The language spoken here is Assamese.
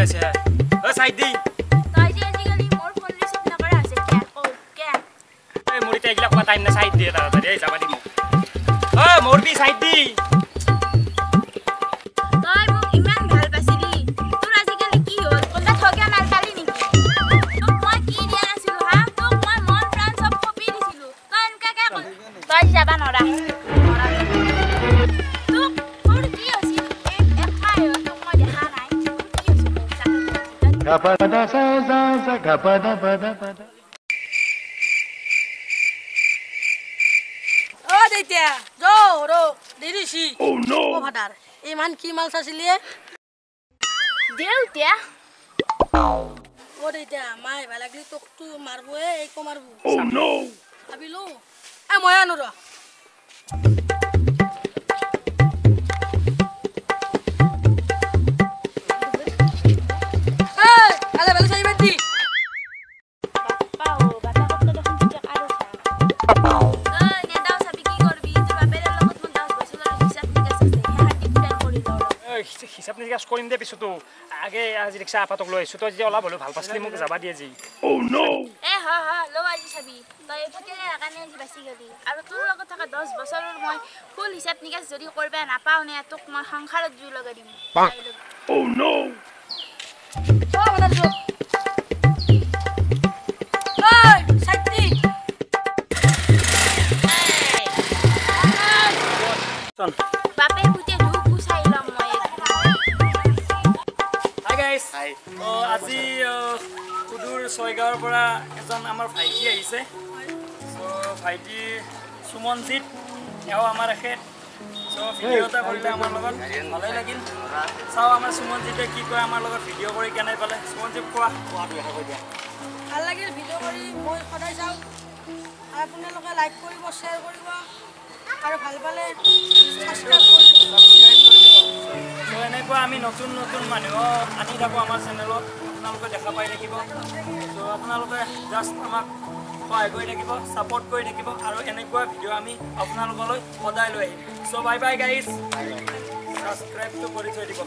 আছে ও সাইড দি তাই যে আজিকালি মোৰ ফোন ৰিচিভ নকৰা আছে কে কে এই মৰিতে এগলা কোৱা টাইম না সাইড দি তাড়াতাড়ি এই যাবা দি মোক ও মোৰবি সাইড দি তই মোক ইমান ভাল পাছিলি তোৰ আজিকালি কি হ'ল কোনটা ঠগিয়া মাল পালি নেকি তোক মই কি দিয়া নাছিলো হা তোক মই মন প্ৰাণ সব কপি দিছিলো তই এনেকা কে ক'ল তই যাবা নৰা তোক তোৰ কি আছিল এক মাহ তোক মই দেখা নাই কি আছিল gapada sa sa gapada pada pada ও দেইতা জো দিদিছি ও নো ও ফাটার ইমান কি মাল চাইছিলি দেউতিয়া ও দেইতা মাই ভাল লাগলি তোক তো মারবো এই কো মারবো oh no আবিলো এ ময়া নুর এই আলে বেল চাইবে দি পাও বাটা কত দেখুন ঠিক আর ওই নেদাও সাবি কি করবি তুই বাপের লগত মন 10 বছর হিসাব নিকাশ আছে হ্যাঁ ডিপেন্ড করি দাও এই হিসাব নিকাশ কৰিম দে পিছতো আগে আজি ৰিক্সা আপাতক লৈ আছো তই যে অলপ হলো ভাল পাছলি মোক যাবা দিয়ে জি oh no এ হ হ লো আজি সাবি তই ফটিৰে কানে আজি বাসি গলি আৰু তোৰ লগত থকা 10 বছৰৰ মই ফুল হিসাব নিকাশ যদি কৰবা নাপাও নে তোক মই সংসাৰত জু লগা দিম oh no ও মানে জো এই সাইতি চল বাপে বুতে ধুক গুছাইলাম মই হাই গাইস হাই ও আজি কুদুৰ ছয়গাঁৱৰ পৰা এজন আমাৰ ভাইটি আহিছে সো ভাইটি সুমনজিত এও আমাৰ এখেত সো ভিডিও এটা কৰিলে আমাৰ লগত ভালেই লাগিল চাও আমাৰ সুমনজিতে কি কয় আমাৰ লগত ভিডিও কৰি কেনে পালে সুমনজিত কোৱা দেখা কৈ দিয়া ভাল লাগিল ভিডিও কৰি মই সদায় চাও আপোনালোকে লাইক কৰিব শেয়াৰ কৰিব আৰু ভাল পালে সাবস্ক্ৰাইব কৰিব তো এনেকুৱা আমি নতুন নতুন মানুহ আনি থাকোঁ আমাৰ চেনেলত আপোনালোকে দেখা পাই থাকিব তো আপোনালোকে জাষ্ট আমাক সহায় কৰি থাকিব ছাপোৰ্ট কৰি থাকিব আৰু এনেকুৱা ভিডিঅ' আমি আপোনালোকলৈ সদায় লৈ আহিম চ' বাই বাই গাইজ ছাবস্ক্ৰাইবটো কৰি থৈ দিব